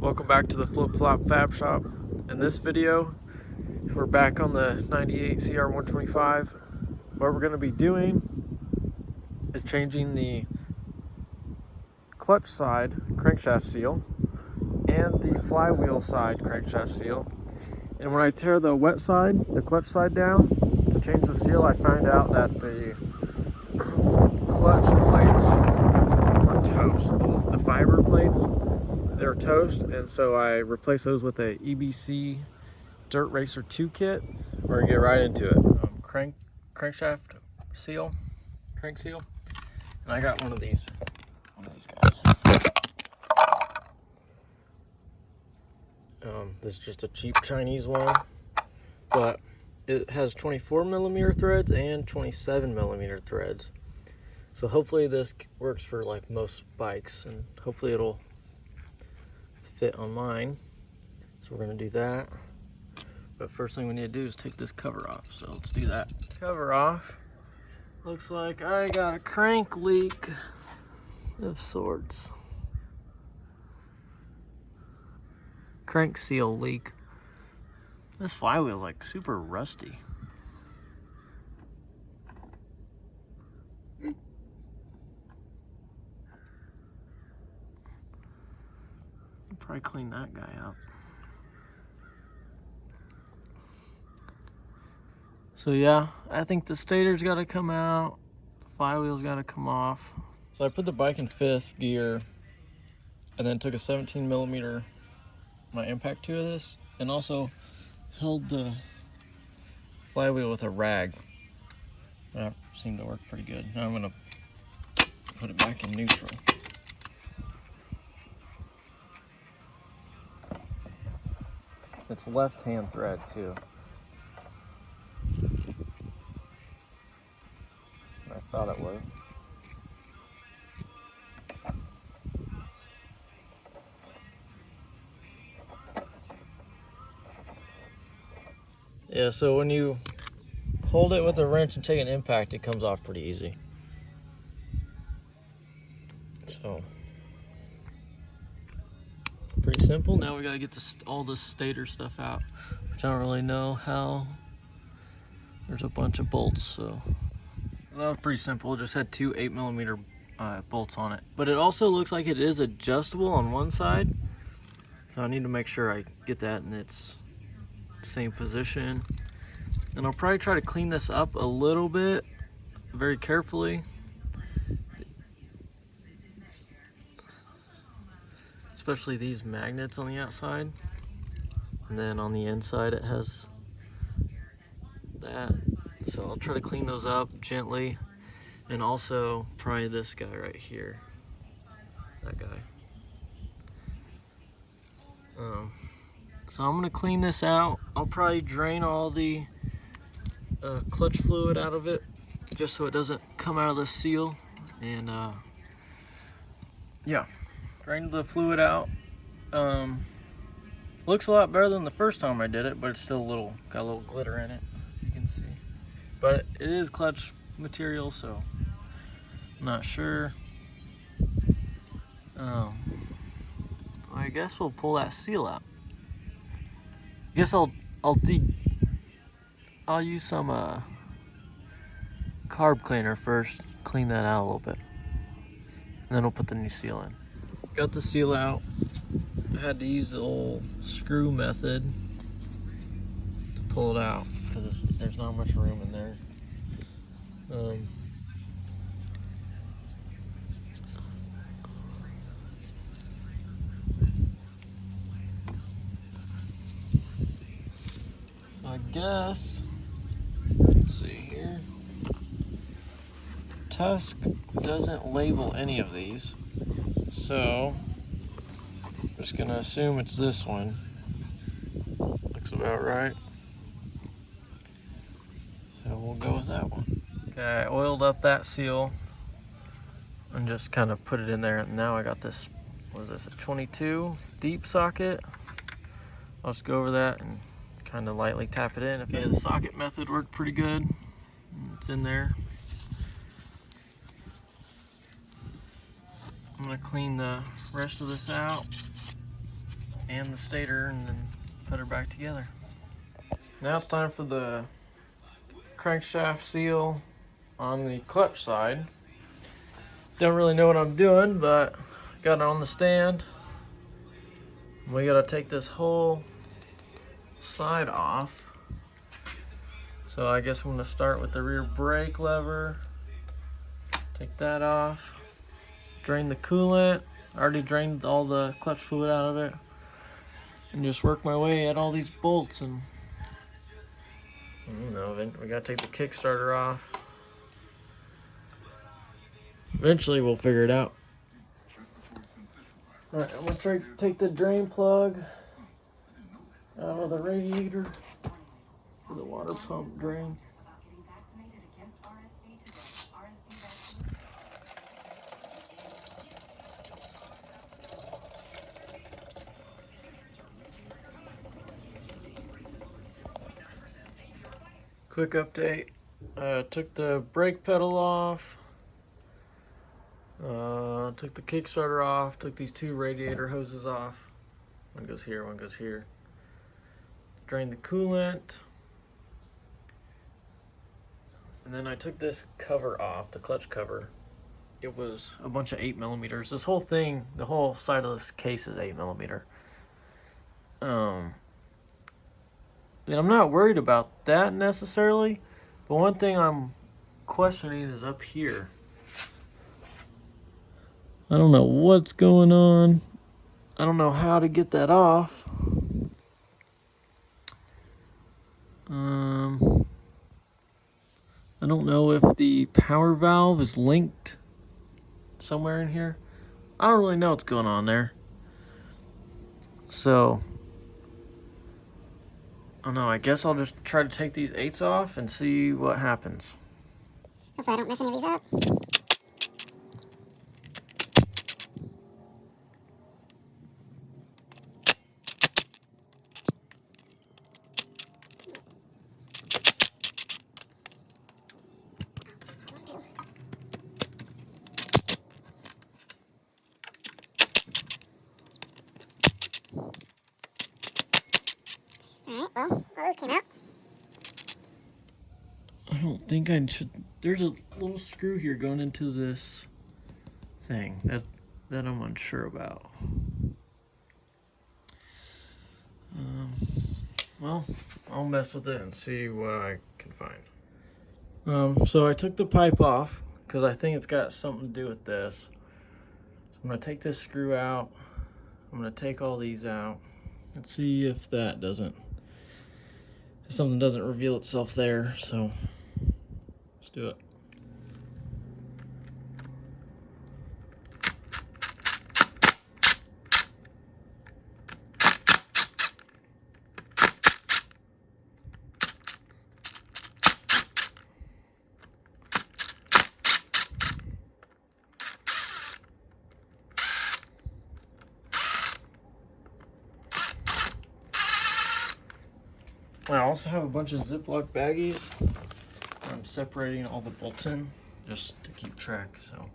Welcome back to the Flip Flop Fab Shop. In this video, we're back on the 98 CR125. What we're going to be doing is changing the clutch side crankshaft seal and the flywheel side crankshaft seal. And when I tear the wet side, the clutch side down to change the seal, I find out that the clutch plates are toast. The fiber plates, they're toast, and so I replace those with a EBC Dirt Racer 2 kit. We're gonna get right into it. Crankshaft seal, crank seal, and I got one of these guys. This is just a cheap Chinese one, but it has 24mm threads and 27mm threads. So hopefully this works for like most bikes, and hopefully it'll fit on mine. So we're gonna do that. But first thing we need to do is take this cover off. So let's do that. Cover off. Looks like I got a crank leak of sorts. Crank seal leak. This flywheel's like super rusty. I'll probably clean that guy up. So yeah, I think the stator's got to come out, the flywheel's got to come off. So I put the bike in 5th gear and then took a 17mm my impact 2 of this, and also held the flywheel with a rag. That seemed to work pretty good. Now I'm gonna put it back in neutral. It's left-hand thread too. I thought it was. Yeah, so when you hold it with a wrench and take an impact, it comes off pretty easy. So, pretty simple. Now we gotta get all this stator stuff out, which I don't really know how. There's a bunch of bolts, so that was pretty simple. It just had two 8mm bolts on it. But it also looks like it is adjustable on one side, so I need to make sure I get that in its same position. And I'll probably try to clean this up a little bit, very carefully. Especially these magnets on the outside. And then on the inside it has that. So I'll try to clean those up gently. And also probably this guy right here. That guy. So I'm gonna clean this out. I'll probably drain all the clutch fluid out of it, just so it doesn't come out of the seal. And yeah, drain the fluid out. Looks a lot better than the first time I did it, but it's still got a little glitter in it, you can see. But it is clutch material, so I'm not sure. I guess we'll pull that seal out. I guess I'll use some carb cleaner first, clean that out a little bit, and then we'll put the new seal in. Got the seal out. I had to use the old screw method to pull it out because there's not much room in there. So I guess, let's see here. Tusk doesn't label any of these, so I'm just gonna assume it's this one. Looks about right. So we'll go with that one. Okay, I oiled up that seal and just kind of put it in there. And now I got this, what is this, a 22 deep socket. I'll just go over that and kind of lightly tap it in. Okay, the socket method worked pretty good. It's in there. I'm gonna clean the rest of this out. and the stator and then put her back together. Now it's time for the crankshaft seal on the clutch side. Don't really know what I'm doing, but got it on the stand. We gotta take this whole side off. So I guess I'm gonna start with the rear brake lever. Take that off. Drain the coolant. I already drained all the clutch fluid out of it. And just work my way at all these bolts, and I don't know, we gotta take the Kickstarter off. Eventually we'll figure it out. Alright, I'm gonna try to take the drain plug out of the radiator for the water pump drain. Quick update, took the brake pedal off, took the Kickstarter off, took these two radiator hoses off. One goes here, one goes here. Drained the coolant. And then I took this cover off, the clutch cover. It was a bunch of 8mm. This whole thing, the whole side of this case is 8mm. And I'm not worried about that necessarily, but one thing I'm questioning is up here. I don't know what's going on. I don't know how to get that off. I don't know if the power valve is linked somewhere in here. I don't really know what's going on there. So, I don't know, I guess I'll just try to take these 8s off and see what happens. Hopefully I don't mess any of these up. Alright, well, all those came out. I don't think I should. There's a little screw here going into this thing that I'm unsure about. Well, I'll mess with it and see what I can find. So I took the pipe off because I think it's got something to do with this. So I'm gonna take this screw out. I'm gonna take all these out. Let's see if that doesn't, if something doesn't reveal itself there. So let's do it. I also have a bunch of Ziploc baggies. I'm separating all the bolts in just to keep track. So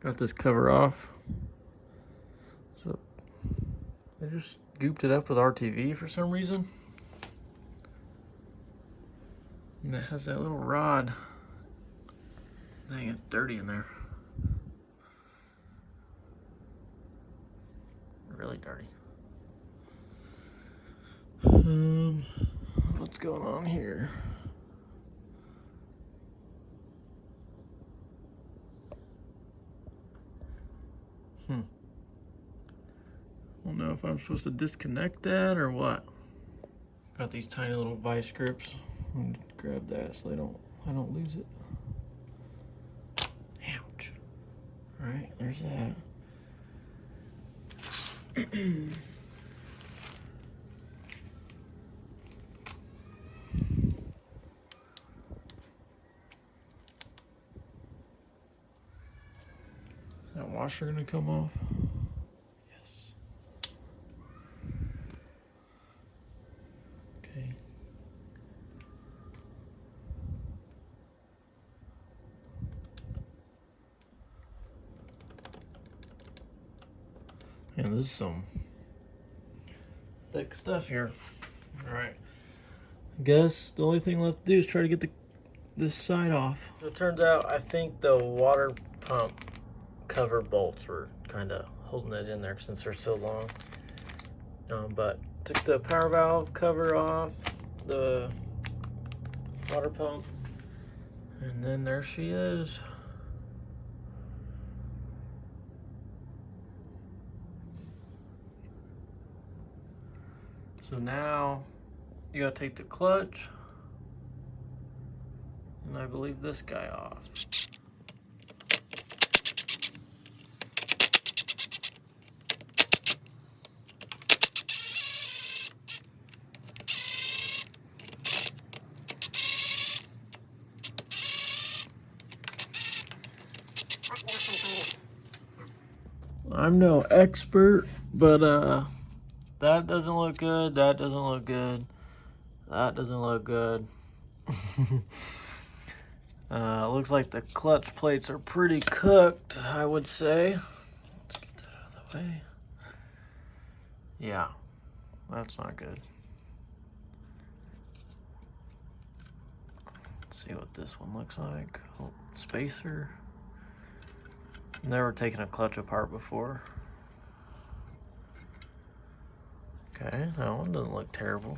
got this cover off. So I just gooped it up with RTV for some reason. And it has that little rod. Dang, it's dirty in there. Really dirty. What's going on here? I don't know if I'm supposed to disconnect that or what. Got these tiny little vice grips. I'm gonna grab that so I don't lose it. Ouch. All right, there's that. Is that washer gonna come off? Yes. Okay. Man, this is some thick stuff here. All right. I guess the only thing left to do is try to get this side off. So it turns out I think the water pump cover bolts were kind of holding it in there since they're so long. But took the power valve cover off the water pump, and then there she is. So now you gotta take the clutch and I believe this guy off. I'm no expert, but that doesn't look good, that doesn't look good, that doesn't look good. Looks like the clutch plates are pretty cooked, I would say. Let's get that out of the way. Yeah, that's not good. Let's see what this one looks like. Oh, spacer. Never taken a clutch apart before. Okay, that one doesn't look terrible.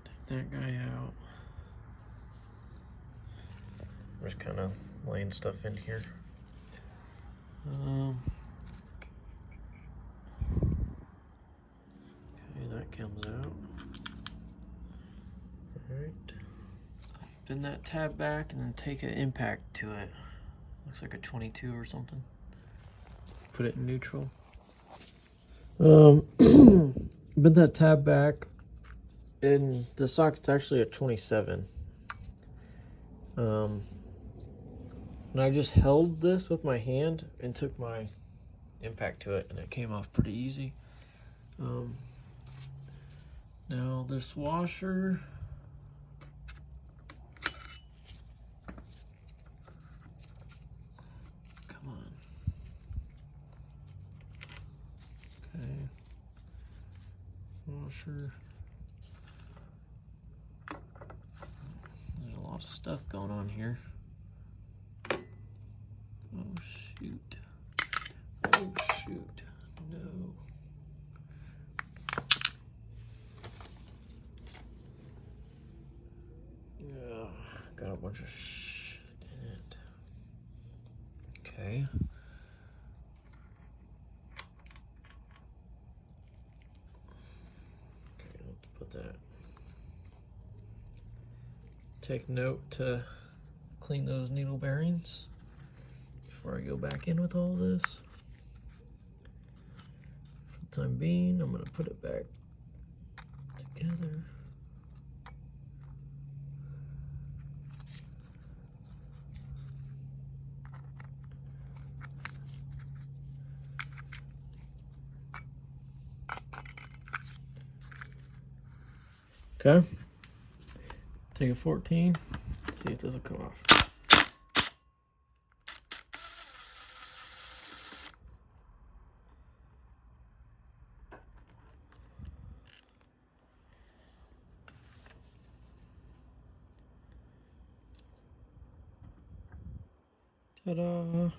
Take that guy out. I'm just kind of laying stuff in here. Okay, that comes out. Alright. Bend that tab back and then take an impact to it. Looks like a 22 or something. Put it in neutral. Bend that tab back, and the socket's actually a 27. And I just held this with my hand and took my impact to it, and it came off pretty easy. Now this washer, come on. Okay. Washer. There's a lot of stuff going on here. Oh shoot. Oh shoot. No. Yeah, got a bunch of shit in it. Okay. Okay, let's put that. Take note to clean those needle bearings before I go back in with all this. For the time being, I'm gonna put it back together. Okay. Take a 14. See if this will come off. Ta-da!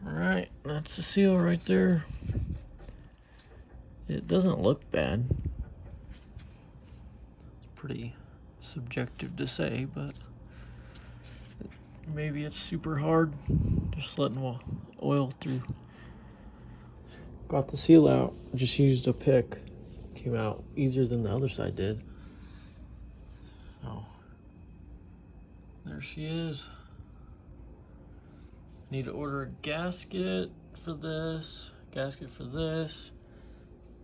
Alright, that's the seal right there. It doesn't look bad. It's pretty subjective to say, but maybe it's super hard just letting oil through. Got the seal out, just used a pick. Came out easier than the other side did. So, there she is. Need to order a gasket for this, gasket for this,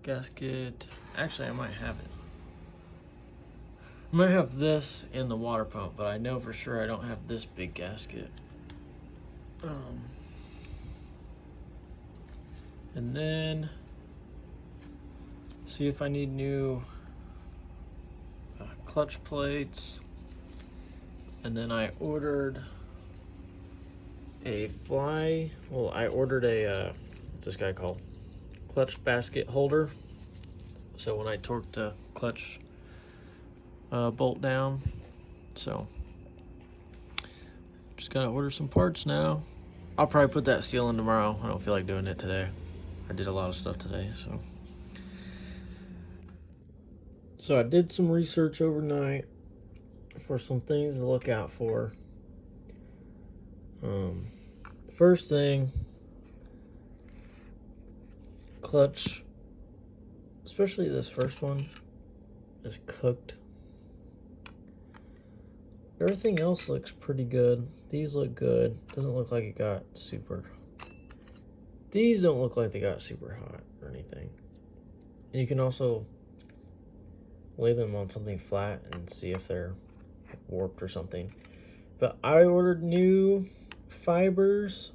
gasket. Actually, I might have it. I might have this and the water pump, but I know for sure I don't have this big gasket. And then see if I need new clutch plates. And then I ordered a I ordered a, what's this guy called? Clutch basket holder. So when I torque the clutch bolt down. So just gotta order some parts now. I'll probably put that steel in tomorrow. I don't feel like doing it today. I did a lot of stuff today, so. So I did some research overnight for some things to look out for. First thing, clutch, especially this first one, is cooked. Everything else looks pretty good. These look good. Doesn't look like it got super. These don't look like they got super hot or anything. And you can also lay them on something flat and see if they're warped or something. But I ordered new fibers,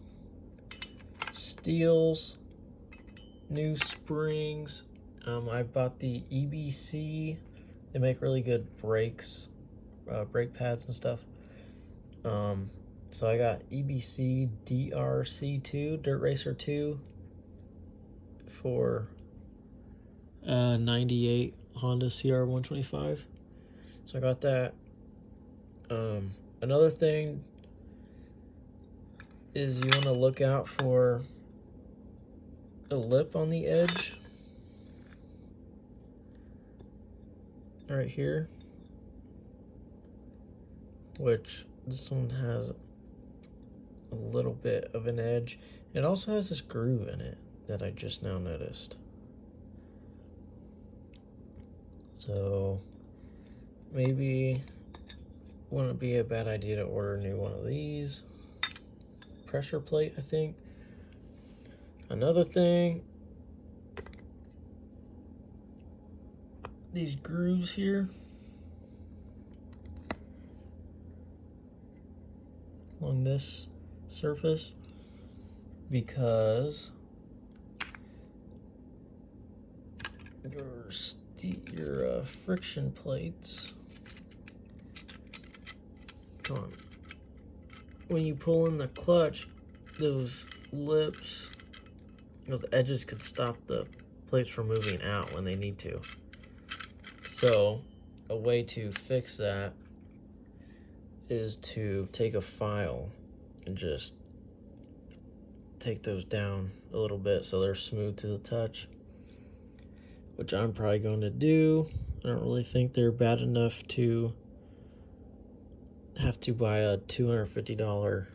steels, new springs. I bought the EBC. They make really good brakes, brake pads and stuff. So I got EBC DRC2, Dirt Racer 2, for 98 Honda CR125. So I got that. Another thing is you want to look out for a lip on the edge right here, which this one has a little bit of an edge. It also has this groove in it that I just now noticed. So maybe wouldn't be a bad idea to order a new one of these. Pressure plate, I think. Another thing, these grooves here along this surface, because your friction plates, come on, when you pull in the clutch, those lips, those edges could stop the plates from moving out when they need to. So a way to fix that is to take a file and just take those down a little bit so they're smooth to the touch, which I'm probably going to do. I don't really think they're bad enough to have to buy a $250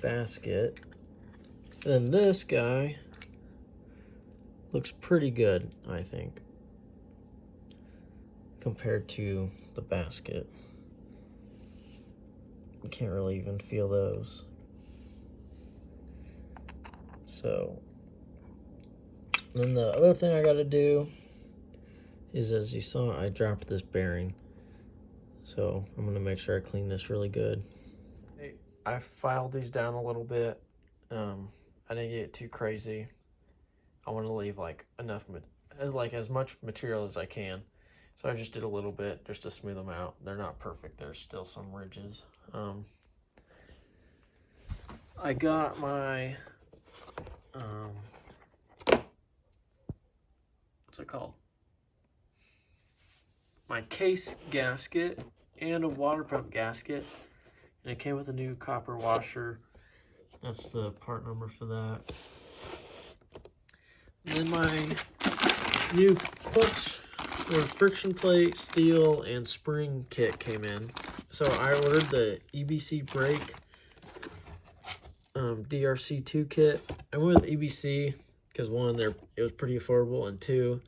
basket. And this guy looks pretty good, I think, compared to the basket. You can't really even feel those. So then the other thing I gotta do is, as you saw, I dropped this bearing. So I'm gonna make sure I clean this really good. I filed these down a little bit. I didn't get too crazy. I want to leave like enough, as much material as I can. So I just did a little bit just to smooth them out. They're not perfect. There's still some ridges. I got my, what's it called? My case gasket and a water pump gasket. And it came with a new copper washer. That's the part number for that. And then my new clutch or friction plate, steel, and spring kit came in. So I ordered the EBC brake DRC2 kit. I went with EBC because one, it was pretty affordable, and two,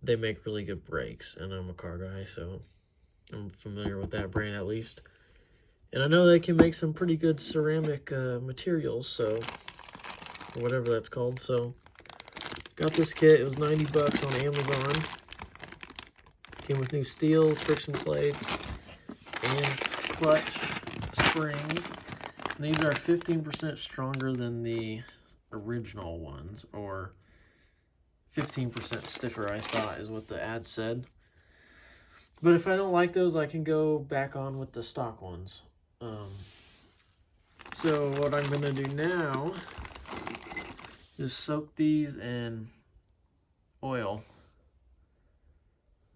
they make really good brakes, and I'm a car guy, so I'm familiar with that brand at least. And I know they can make some pretty good ceramic materials, so whatever that's called. So got this kit. It was 90 bucks on Amazon. Came with new steels, friction plates, and clutch springs. These are 15% stronger than the original ones, or 15% stiffer, I thought is what the ad said. But if I don't like those, I can go back on with the stock ones. So what I'm going to do now is soak these in oil.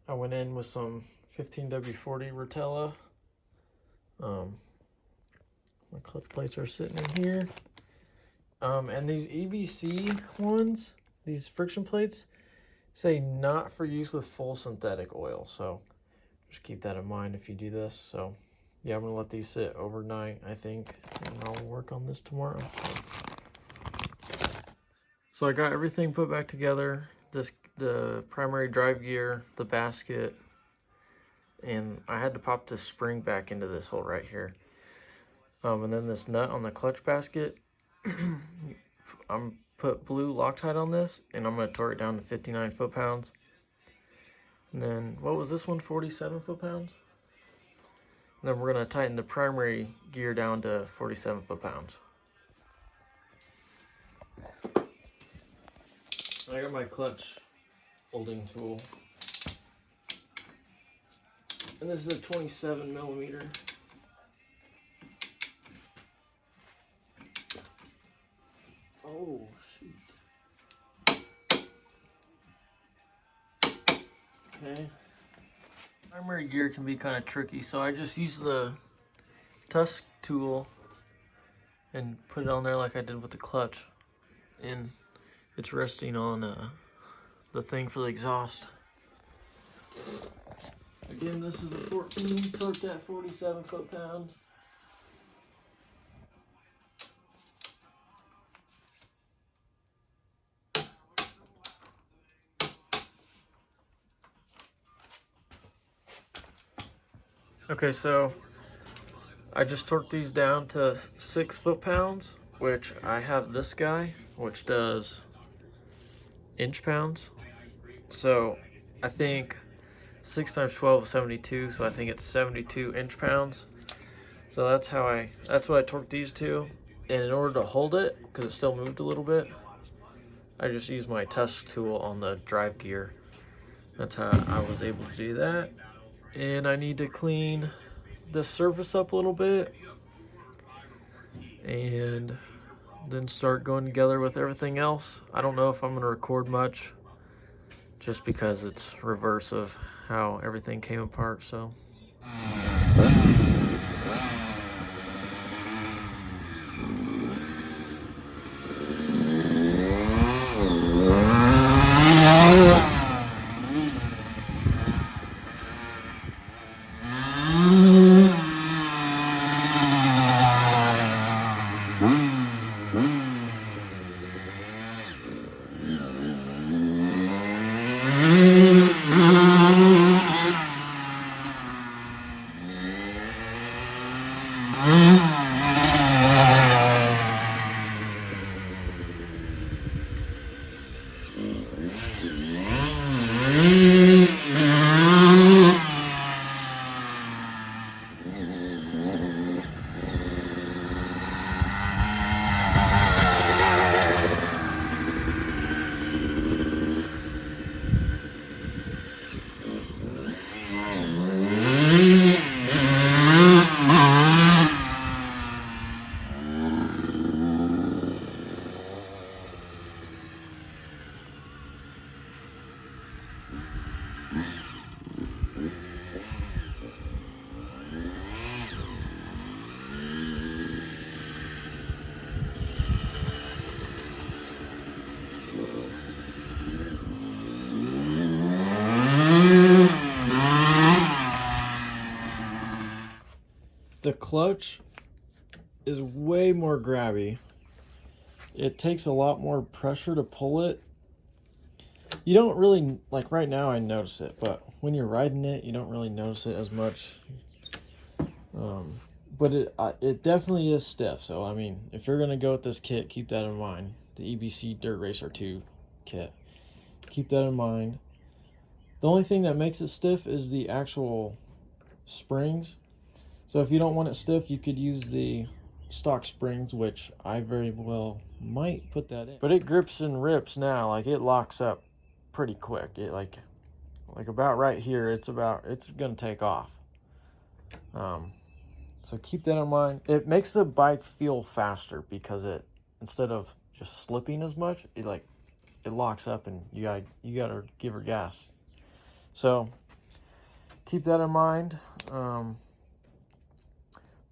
I went in with some 15W40 Rotella. My clutch plates are sitting in here. And these EBC ones, these friction plates, say not for use with full synthetic oil. So just keep that in mind if you do this. So yeah, I'm gonna let these sit overnight, I think, and I'll work on this tomorrow. So I got everything put back together. The primary drive gear, the basket, and I had to pop this spring back into this hole right here. And then this nut on the clutch basket, I'm put blue Loctite on this, and I'm going to torque it down to 59 foot-pounds. And then, what was this one, 47 foot-pounds? And then we're going to tighten the primary gear down to 47 foot-pounds. I got my clutch holding tool. And this is a 27 millimeter. Oh, shoot. Okay. Primary gear can be kind of tricky, so I just use the tusk tool and put it on there like I did with the clutch. And it's resting on the thing for the exhaust. Again, this is a 14, torqued at 47 foot-pounds. Okay, so I just torqued these down to 6 foot-pounds, which I have this guy, which does inch-pounds. So I think 6 times 12 is 72, so I think it's 72 inch-pounds. So that's what I torqued these to. And in order to hold it, because it still moved a little bit, I just used my tusk tool on the drive gear. That's how I was able to do that. And I need to clean the surface up a little bit and then start going together with everything else. I don't know if I'm going to record much, just because it's reverse of how everything came apart, so. The clutch is way more grabby. It takes a lot more pressure to pull it. You don't really, like right now I notice it, but when you're riding it, you don't really notice it as much. But it definitely is stiff. So, I mean, if you're going to go with this kit, keep that in mind. The EBC Dirt Racer 2 kit. Keep that in mind. The only thing that makes it stiff is the actual springs. So if you don't want it stiff, you could use the stock springs, which I very well might put that in. But it grips and rips now. Like, it locks up pretty quick. It like about right here, it's gonna take off. So keep that in mind. It makes the bike feel faster because instead of just slipping as much, it locks up and you gotta give her gas. So keep that in mind.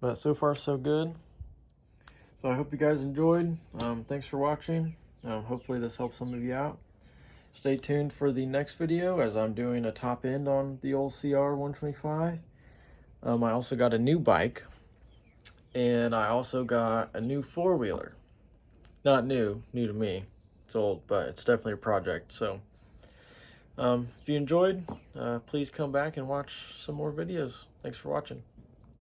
But so far so good. So I hope you guys enjoyed. Thanks for watching. Hopefully this helps some of you out. Stay tuned for the next video as I'm doing a top end on the old CR125. I also got a new bike, and I also got a new four-wheeler. Not new to me. It's old, but it's definitely a project. So if you enjoyed, please come back and watch some more videos. Thanks for watching.